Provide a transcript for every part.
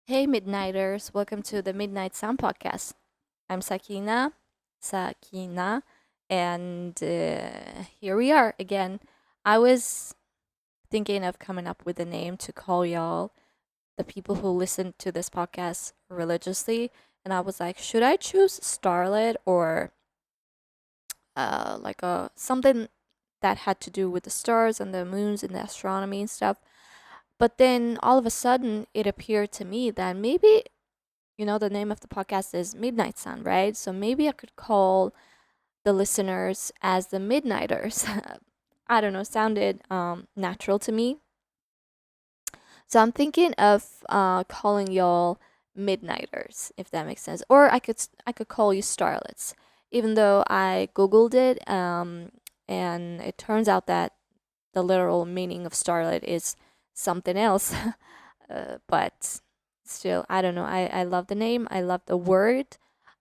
Hey, Midnighters, welcome to the Midnight Sound Podcast. I'm Sakina, and here we are again. I was thinking of coming up with a name to call y'all, the people who listen to this podcast religiously, and I was like, should I choose Starlet or like something that had to do with the stars and the moons and the astronomy and stuff? But then all of a sudden, it appeared to me that maybe the name of the podcast is Midnight Sun, right? So maybe I could call the listeners as the Midnighters. I don't know, sounded natural to me. So I'm thinking of calling y'all Midnighters, if that makes sense. Or I could call you Starlets, even though I googled it, and it turns out that the literal meaning of starlet is something else. But still, I don't know. I love the name. I love the word.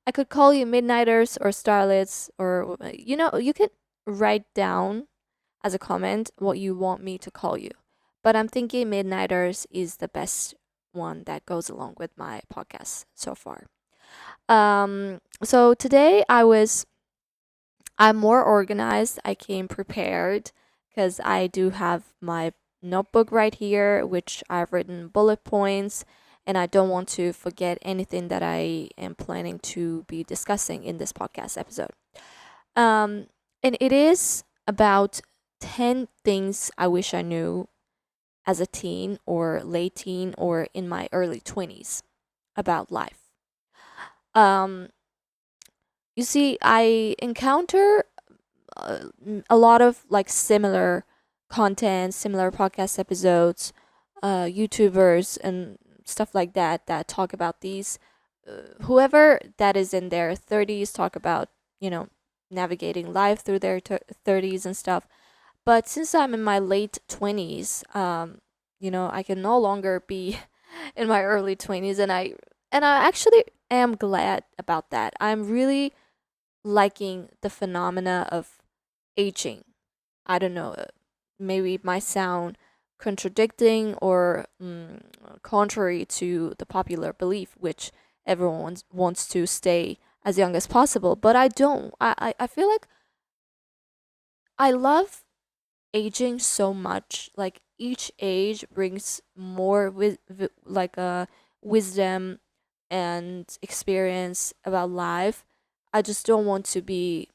I could call you Midnighters or Starlets, or you could write down as a comment what you want me to call you. But I'm thinking Midnighters is the best one that goes along with my podcast so far. So today I'm more organized. I came prepared because I do have my notebook right here, which I've written bullet points, and I don't want to forget anything that I am planning to be discussing in this podcast episode. Um, and it is about 10 things I wish I knew as a teen or late teen or in my early 20s about life. Um, you see, I encounter a lot of like similar content, similar podcast episodes, YouTubers and stuff like that that talk about these. Whoever that is in their 30s talk about, navigating life through their 30s and stuff. But since I'm in my late 20s, I can no longer be in my early 20s, and I actually am glad about that. I'm really liking the phenomena of aging. I don't know, maybe it might sound contradicting or contrary to the popular belief, which everyone wants to stay as young as possible. But I don't. I feel like I love aging so much. Like each age brings more with like a wisdom and experience about life. I just don't want to be,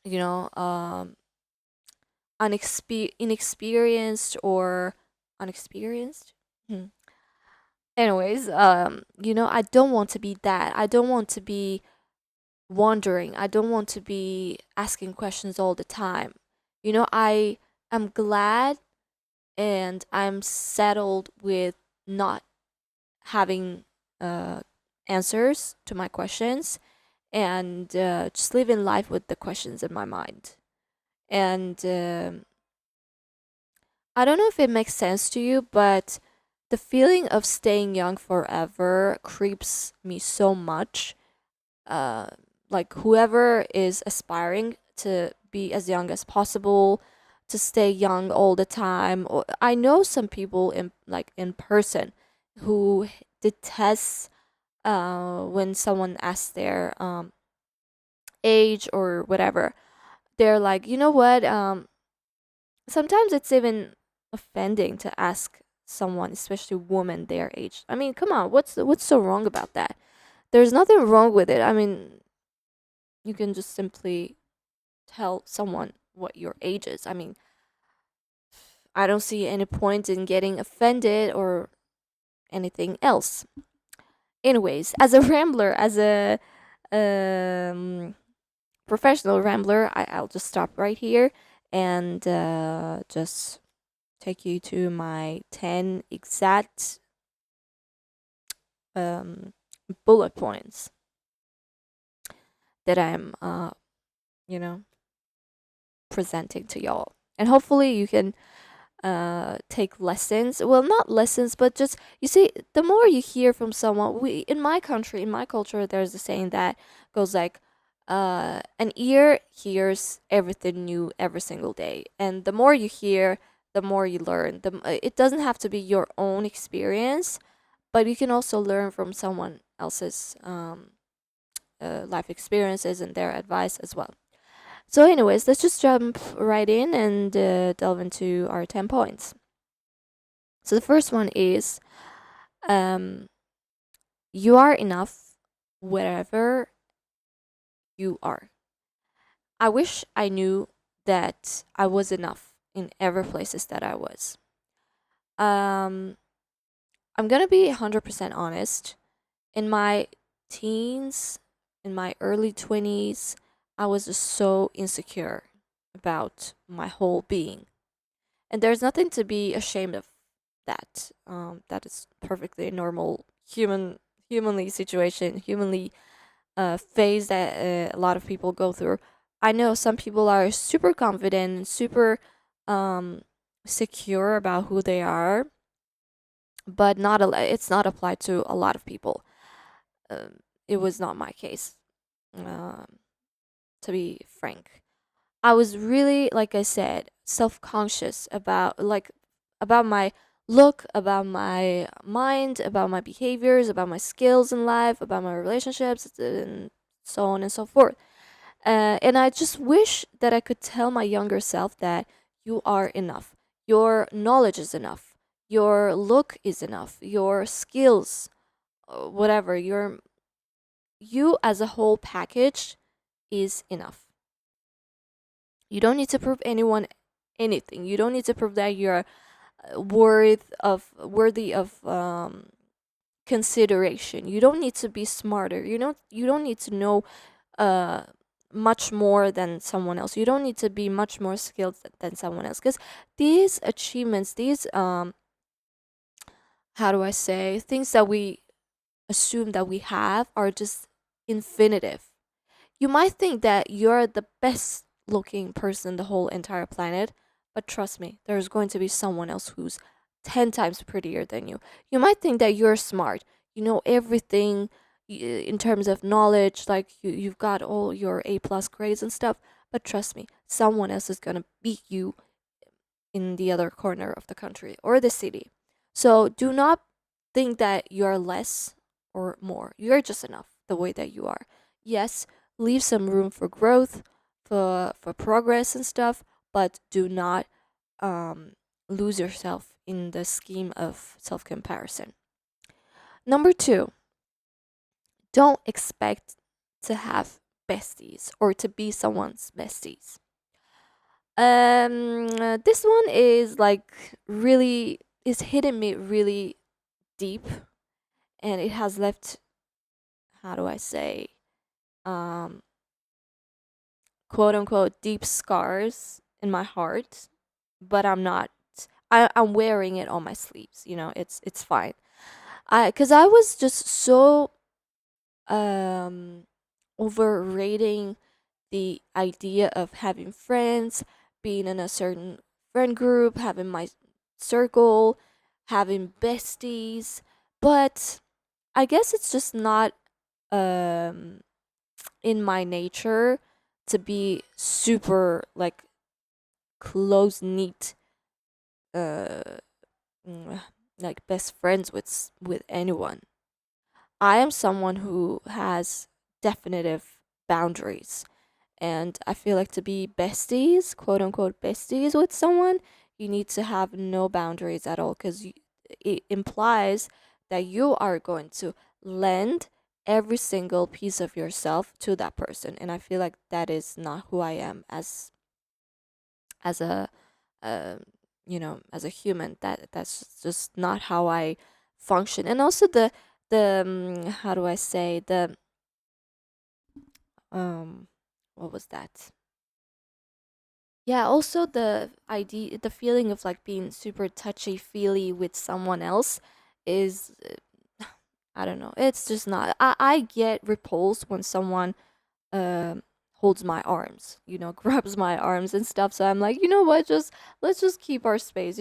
you know, inexperienced or unexperienced. Hmm. Anyways, I don't want to be that. I don't want to be wondering. I don't want to be asking questions all the time. I am glad and I'm settled with not having uh, answers to my questions and just living life with the questions in my mind. And I don't know if it makes sense to you, but the feeling of staying young forever creeps me so much. Uh, like whoever is aspiring to be as young as possible, to stay young all the time. Or I know some people in person who detest when someone asks their age or whatever. They're like, you know what? Sometimes it's even offending to ask someone, especially women their age. I mean, come on, what's so wrong about that? There's nothing wrong with it. I mean, you can just simply tell someone what your age is. I mean, I don't see any point in getting offended or anything else. Anyways, as a rambler, as a um, professional rambler, I'll just stop right here and just take you to my 10 exact um, bullet points that I'm, you know, presenting to y'all. And hopefully you can take lessons. Well, not lessons, but just, you see, the more you hear from someone, in my country, in my culture, there's a saying that goes like, an ear hears everything new every single day. And the more you hear, the more you learn. It doesn't have to be your own experience, but you can also learn from someone else's life experiences and their advice as well. So, anyways, let's just jump right in and delve into our 10 points. So, the first one is um, you are enough wherever you are. I wish I knew that I was enough in every places that I was. Um, I'm gonna be 100% honest. In my teens, in my early 20s, I was just so insecure about my whole being. And there's nothing to be ashamed of that. That is perfectly normal humanly situation, humanly phase that a lot of people go through. I know some people are super confident and super um, secure about who they are, but it's not applied to a lot of people. It was not my case, um, to be frank. I was really, like I said, self-conscious about my look, about my mind, about my behaviors, about my skills in life, about my relationships, and so on and so forth. And I just wish that I could tell my younger self that you are enough. Your knowledge is enough. Your look is enough. Your skills, whatever, you as a whole package is enough. You don't need to prove anyone anything. You don't need to prove that you're worthy of consideration. You don't need to be smarter. You don't need to know uh much more than someone else. You don't need to be much more skilled than someone else, because these achievements, these how do I say, things that we assume that we have are just infinitive. You might think that you're the best looking person in the whole entire planet, but trust me, there's going to be someone else who's 10 times prettier than you. You might think that you're smart, you know everything in terms of knowledge, like you've got all your A plus grades and stuff, but trust me, someone else is going to beat you in the other corner of the country or the city. So do not think that you're less or more. You're just enough the way that you are. Yes, leave some room for growth, for progress and stuff, but do not um, lose yourself in the scheme of self comparison. Number two, don't expect to have besties or to be someone's besties. This one is like really is hitting me really deep, and it has left, how do I say, um quote unquote deep scars in my heart, but I'm not. I'm wearing it on my sleeves. It's fine. Because I was just so um overrating the idea of having friends, being in a certain friend group, having my circle, having besties. But I guess it's just not um in my nature to be super like close knit uh mm, like best friends with anyone. I am someone who has definitive boundaries, and I feel like to be besties, quote unquote besties with someone, you need to have no boundaries at all, because it implies that you are going to lend every single piece of yourself to that person, and I feel like that is not who I am as a uh, as a human. That's just not how I function. And also the how do I say, the um what was that, yeah, also the feeling of like being super touchy feely with someone else is I don't know, it's just not. I get repulsed when someone holds my arms, grabs my arms and stuff. So I'm like, you know what, just let's just keep our space,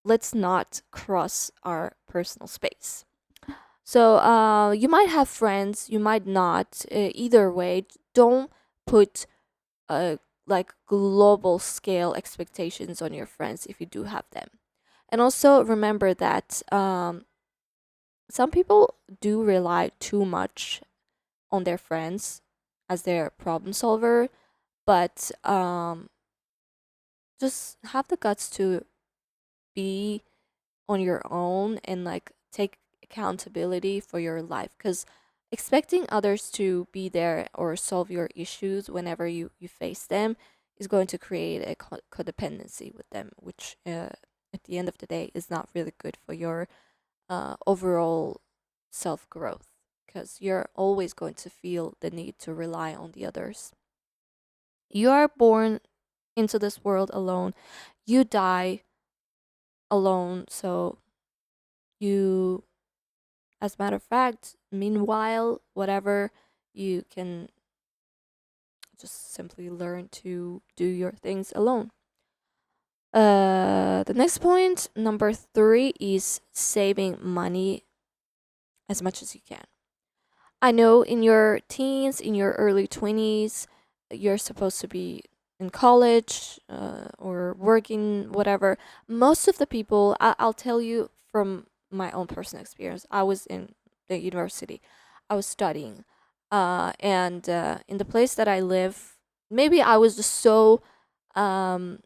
let's not cross our personal space. So you might have friends, you might not. Either way, don't put like global scale expectations on your friends if you do have them. And also remember that some people do rely too much on their friends as their problem solver, but just have the guts to be on your own and like take accountability for your life, because expecting others to be there or solve your issues whenever you face them is going to create a codependency with them, which at the end of the day is not really good for your overall self growth, because you're always going to feel the need to rely on the others. You are born into this world alone, you die alone, so you, as a matter of fact, meanwhile, whatever, you can just simply learn to do your things alone. The next point, number three, is saving money as much as you can. I know in your teens, in your early 20s, you're supposed to be in college or working, whatever. Most of the people, I'll tell you from my own personal experience, I was in the university, I was studying. And in the place that I live, maybe I was just so, um,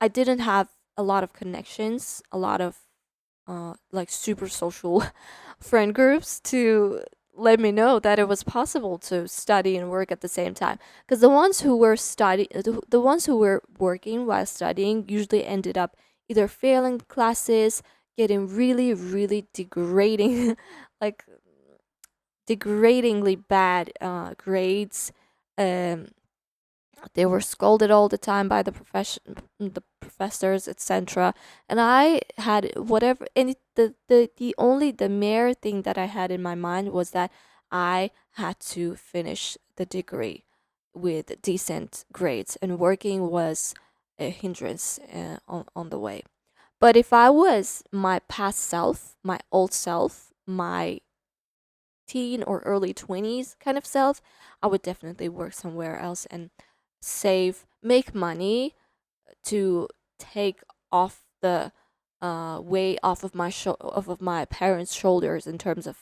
I didn't have a lot of connections, a lot of like super social friend groups to let me know that it was possible to study and work at the same time. Because the ones who were working while studying usually ended up either failing classes, getting really, really degrading, like degradingly bad grades. Um, they were scolded all the time by the professors, etc. And I had whatever, and the mere thing that I had in my mind was that I had to finish the degree with decent grades, and working was a hindrance on the way. But if I was my past self, my old self, my teen or early 20s kind of self, I would definitely work somewhere else and save, make money to take off the weight off of off of my parents' shoulders in terms of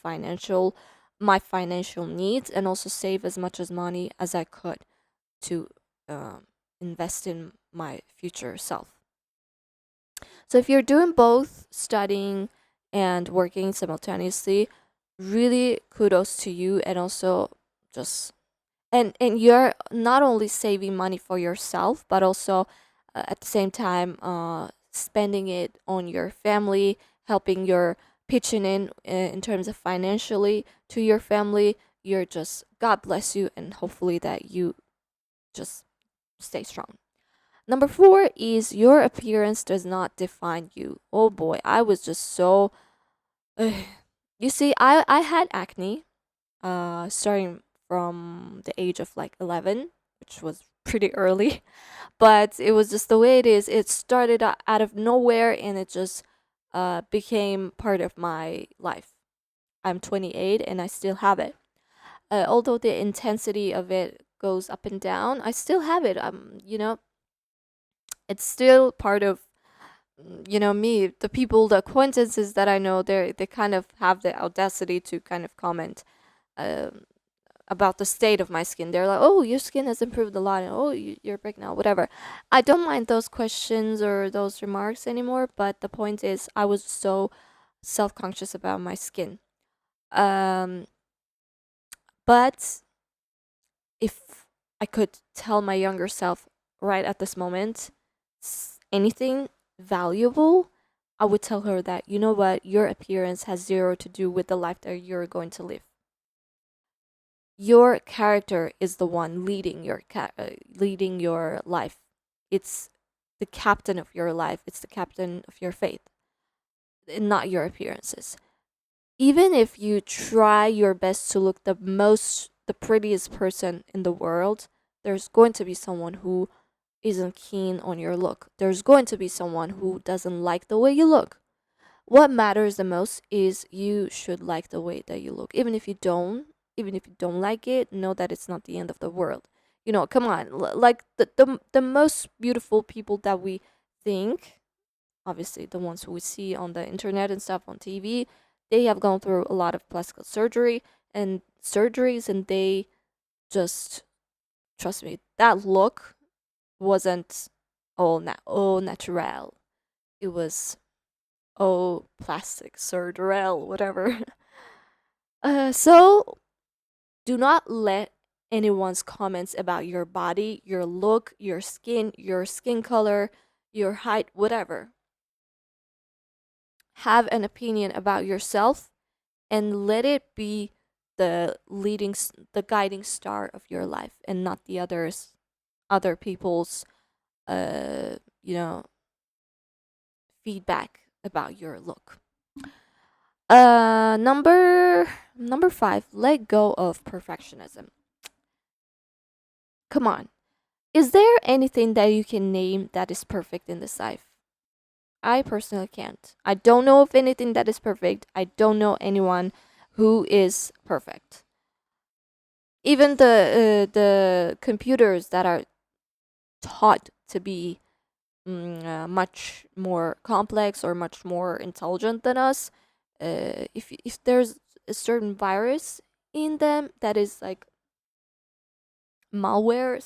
my financial needs, and also save as much as money as I could to um, invest in my future self. So if you're doing both, studying and working simultaneously, really kudos to you, and also just, and you're not only saving money for yourself, but also at the same time spending it on your family, helping your pitching in terms of financially to your family. You're just, God bless you, and hopefully that you just stay strong. Number four is your appearance does not define you. Oh boy, I was just so. You see, I had acne starting from the age of like 11, which was pretty early, but it was just the way it is. It started out of nowhere, and it just became part of my life. I'm 28 and I still have it. Although the intensity of it goes up and down, I still have it. It's still part of me. The people, the acquaintances that I know, they kind of have the audacity to kind of comment um, about the state of my skin. They're like, "Oh, your skin has improved a lot," and "Oh, you're pregnant," whatever. I don't mind those questions or those remarks anymore. But the point is, I was so self conscious about my skin. Um, but if I could tell my younger self right at this moment anything valuable, I would tell her that, you know what, your appearance has zero to do with the life that you're going to live. Your character is the one leading your life. It's the captain of your life. It's the captain of your faith, and not your appearances. Even if you try your best to look the prettiest person in the world, there's going to be someone who isn't keen on your look. There's going to be someone who doesn't like the way you look. What matters the most is you should like the way that you look. Even if you don't like it, know that it's not the end of the world. Come on, like the most beautiful people that we think obviously the ones who we see on the internet and stuff on TV, they have gone through a lot of plastic surgery and surgeries, and they just, trust me, that look wasn't all natural. It was all plastic surgery, whatever. So do not let anyone's comments about your body, your look, your skin color, your height, whatever, have an opinion about yourself, and let it be the guiding star of your life, and not the other people's you know feedback about your look. Number 5, let go of perfectionism. Come on. Is there anything that you can name that is perfect in this life? I personally can't. I don't know of anything that is perfect. I don't know anyone who is perfect. Even the computers that are taught to be much more complex or much more intelligent than us, if there's a certain virus in them that is like malware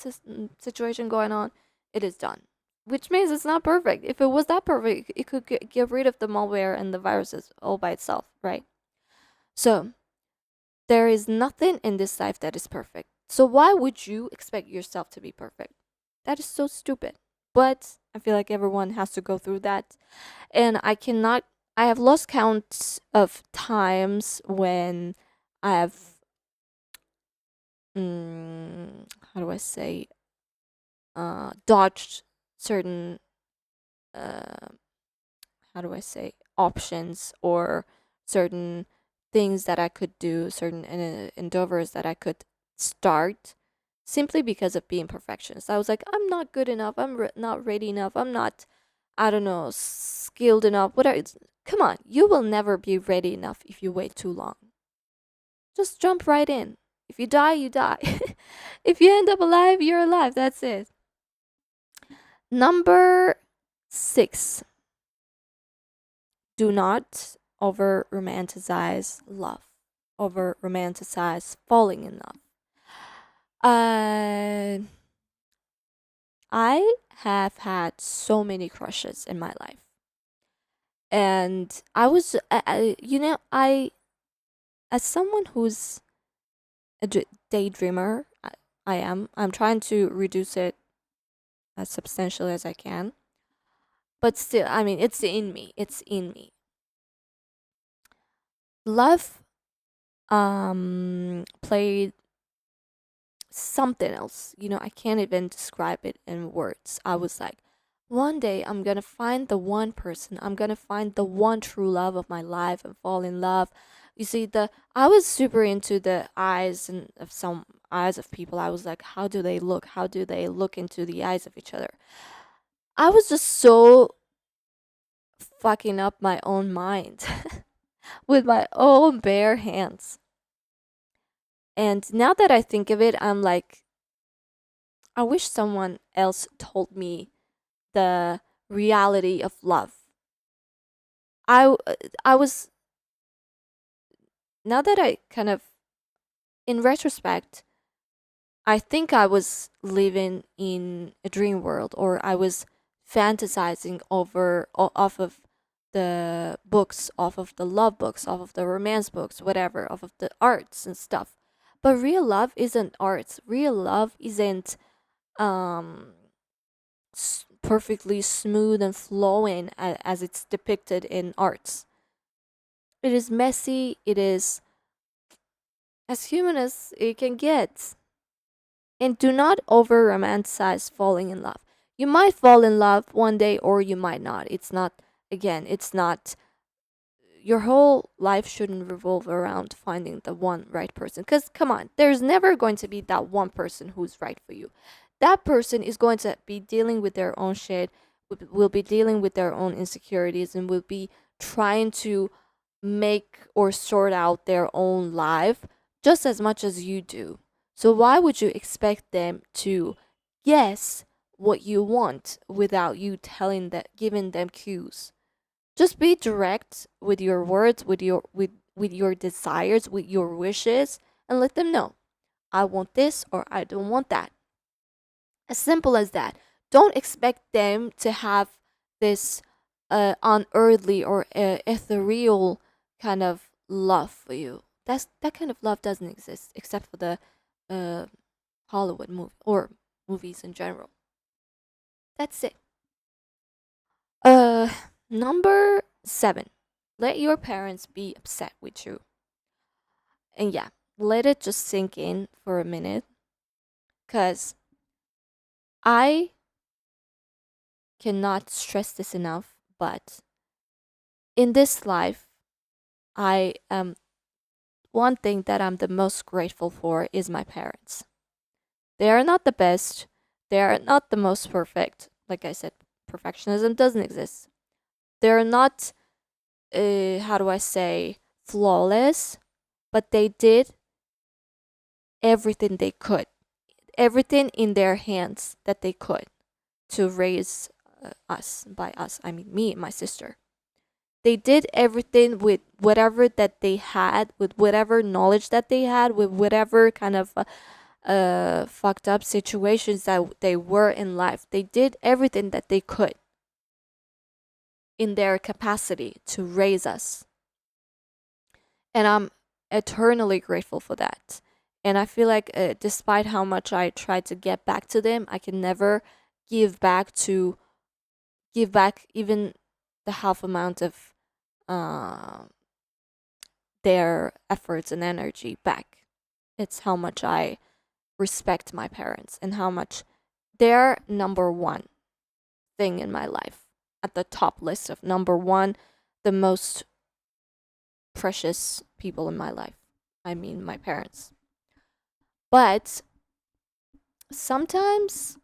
situation going on, it is done. Which means it's not perfect. If it was that perfect, it could get rid of the malware and the viruses all by itself, right? So there is nothing in this life that is perfect. So why would you expect yourself to be perfect? That is so stupid. But I feel like everyone has to go through that. And I have lost count of times when I have, how do I say, dodged certain, uh, how do I say, options, or certain things that I could do, certain endeavors that I could start, simply because of being perfectionist. I was like, I'm not good enough. I'm not ready enough. I'm not, I don't know, skilled enough. Whatever. Come on, you will never be ready enough if you wait too long. Just jump right in. If you die, you die. If you end up alive, you're alive. That's it. Number 6, do not over romanticize love, over romanticize falling in love. I have had so many crushes in my life, and I was, as someone who's a daydreamer, I am. I'm trying to reduce it as substantially as I can, but still, I mean, it's in me. It's in me. Love played something else. I can't even describe it in words. I was like, one day I'm gonna find the one person. I'm gonna find the one true love of my life and fall in love. You see, I was super into the eyes and of some eyes of people. I was like, how do they look? How do they look into the eyes of each other? I was just so fucking up my own mind with my own bare hands. And now that I think of it, I'm like, I wish someone else told me the reality of love. I I was Now that I kind of, in retrospect, I think I was living in a dream world, or I was fantasizing off of the books, off of the love books, off of the romance books, whatever, off of the arts and stuff. But real love isn't arts. Real love isn't um perfectly smooth and flowing as it's depicted in arts. It is messy. It is as human as it can get. And do not over romanticize falling in love. You might fall in love one day, or you might not. It's not, your whole life shouldn't revolve around finding the one right person. Because, come on, there's never going to be that one person who's right for you. That person is going to be dealing with their own shit, will be dealing with their own insecurities, and will be trying to make or sort out their own life just as much as you do. So why would you expect them to guess what you want without you telling that, giving them cues? Just be direct with your words, with your desires, with your wishes, and let them know I want this or I don't want that. As simple as that. Don't expect them to have this unearthly or ethereal kind of love for you. That kind of love doesn't exist except for the uh, Hollywood movie or movies in general. That's it. Uh, Number 7. Let your parents be upset with you. And yeah, let it just sink in for a minute. Because I cannot stress this enough, but in this life, I am one thing that I'm the most grateful for is my parents. They are not the best, they are not the most perfect. Like I said, perfectionism doesn't exist. They're not, how do I say, flawless, but they did everything they could, everything in their hands that they could to raise us. By us, I mean me and my sister. They did everything with whatever that they had, with whatever knowledge that they had, with whatever kind of fucked up situations that they were in life. They did everything that they could in their capacity to raise us. And I'm eternally grateful for that. And I feel like despite how much I try to get back to them, I can never give back to give back even the half amount of uh, their efforts and energy back. It's how much I respect my parents and how much they're number one thing in my life, at the top list of number one, the most precious people in my life. I mean, my parents. But sometimes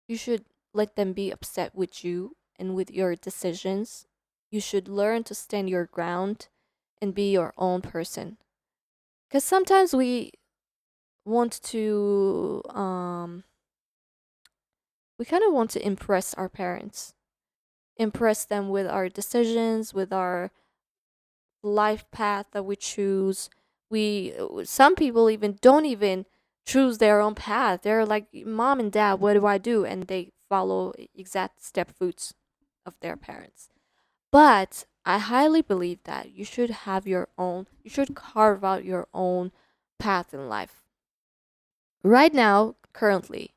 you should let them be upset with you and with your decisions. You should learn to stand your ground and be your own person. Because sometimes want to, we kind of want to impress our parents, impress them with our decisions, with our life path that we choose. Some people even don't even choose their own path. They're like, mom and dad, what do I do? And they follow exact step foots of their parents. But I highly believe that you should have your own, you should carve out your own path in life. Right now, currently,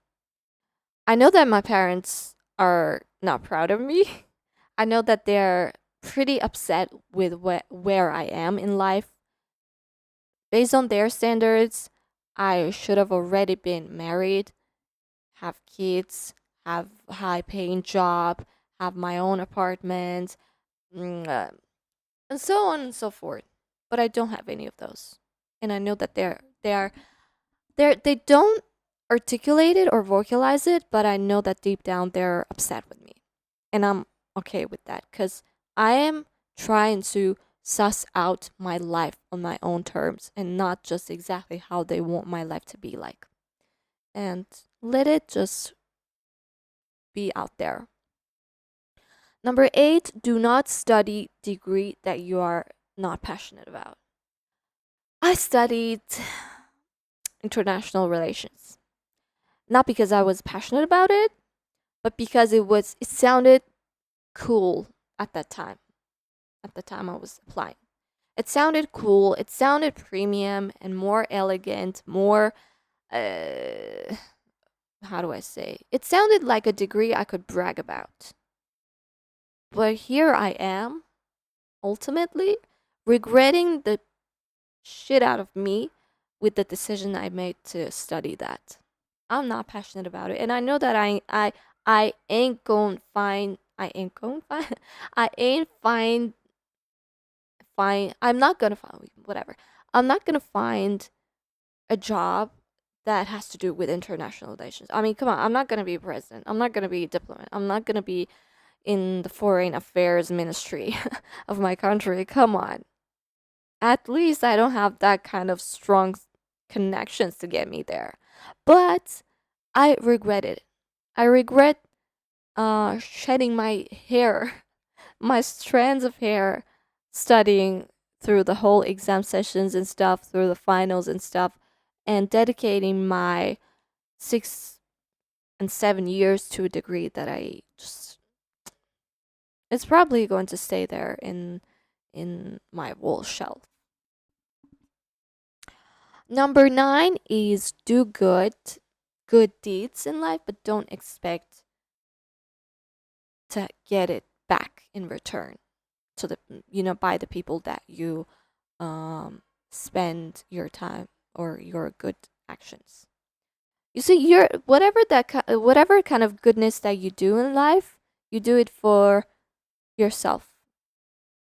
I know that my parents are not proud of me. I know that they're pretty upset with where I am in life. Based on their standards, I should have already been married, have kids, have a high paying job, have my own apartment, and so on and so forth. But I don't have any of those. And I know that they don't articulate it or vocalize it, but I know that deep down they're upset with me. And I'm okay with that because I am trying to suss out my life on my own terms and not just exactly how they want my life to be like. And let it just be out there. Number 8, do not study degree that you are not passionate about. I studied international relations. Not because I was passionate about it, but because it sounded cool at that time. At the time I was applying. It sounded cool, it sounded premium and more elegant, more how do I say? It sounded like a degree I could brag about. But here I am, ultimately regretting the shit out of me with the decision I made to study that. I'm not passionate about it, and I know that I ain't gonna find I ain't gonna find I ain't find I'm not gonna find whatever. I'm not gonna find a job that has to do with international relations. I mean, come on, I'm not gonna be a president. I'm not gonna be a diplomat. I'm not gonna be in the foreign affairs ministry of my country. Come on. At least I don't have that kind of strong connections to get me there. But I regret it. I regret shedding my hair my strands of hair studying through the whole exam sessions and stuff, through the finals and stuff, and dedicating my 6 and 7 years to a degree that I just, it's probably going to stay there in my wall shelf. Number 9 is do good deeds in life, but don't expect to get it back in return to the, by the people that you spend your time or your good actions. You see, your whatever kind of goodness that you do in life, you do it for yourself.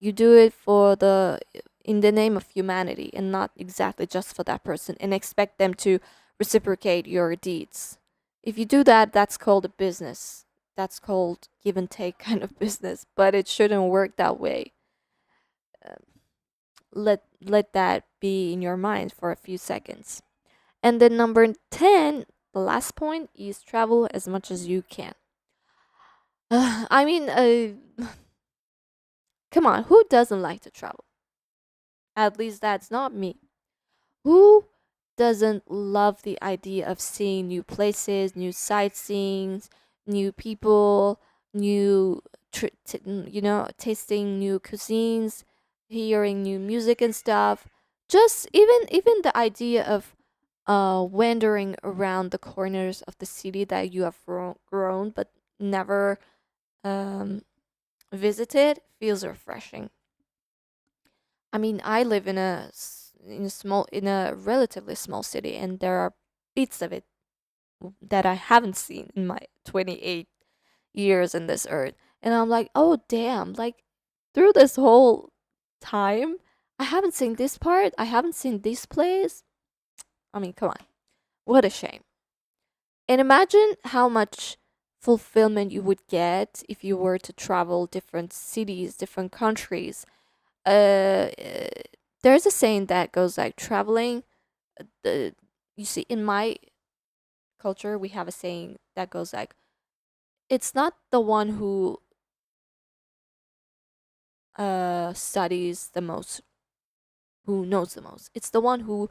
You do it for the in the name of humanity, and not exactly just for that person, and expect them to reciprocate your deeds. If you do that, that's called a business. That's called give and take kind of business, but it shouldn't work that way. Let that be in your mind for a few seconds. And then number 10, the last point, is travel as much as you can. I mean, come on, who doesn't like to travel? At least that's not me. Who doesn't love the idea of seeing new places, new sightseeing, new people, tasting new cuisines, hearing new music and stuff? Just even the idea of wandering around the corners of the city that you have grown but never um, visited feels refreshing. I mean, I live in a relatively small city, and there are bits of it that I haven't seen in my 28 years in this earth, and I'm like, oh damn! Like through this whole time, I haven't seen this part. I haven't seen this place. I mean, come on, what a shame! And imagine how much fulfillment you would get if you were to travel different cities, different countries. Uh, there's a saying that goes like traveling. The You see, in my culture, we have a saying that goes like, it's not the one who studies the most who knows the most. It's the one who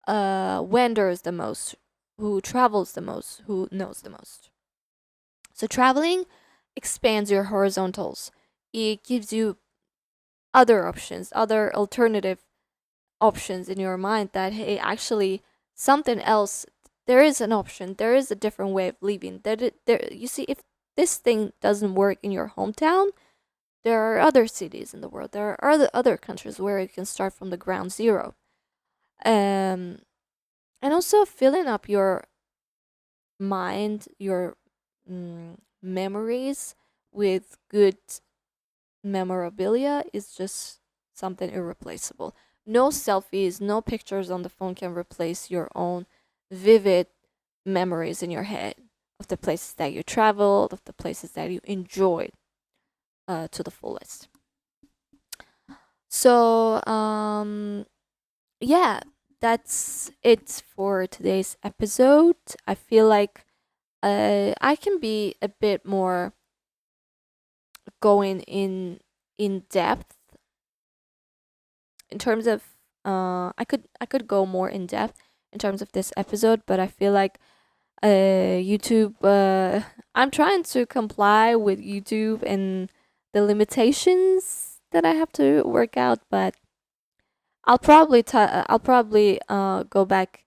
wanders the most, who travels the most, who knows the most. So traveling expands your horizontals. It gives you other options, other alternative options in your mind that, hey, actually something else, there is an option, there is a different way of living. You see, if this thing doesn't work in your hometown, there are other cities in the world, there are other countries where you can start from the ground zero. Um, and also filling up your mind, your memories with good memorabilia is just something irreplaceable. No selfies, no pictures on the phone can replace your own vivid memories in your head of the places that you traveled, of the places that you enjoyed to the fullest. So, yeah, that's it for today's episode. I feel like I can be a bit more going in depth in terms of I could go more in depth in terms of this episode, but I feel like YouTube I'm trying to comply with YouTube and the limitations that I have to work out, but I'll probably go back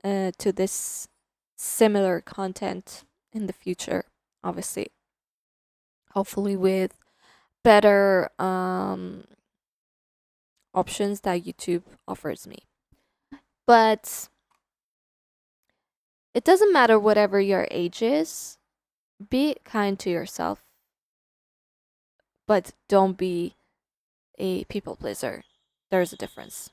to this similar content in the future, obviously. Hopefully with better options that YouTube offers me. But it doesn't matter whatever your age is, be kind to yourself, but don't be a people pleaser. There's a difference.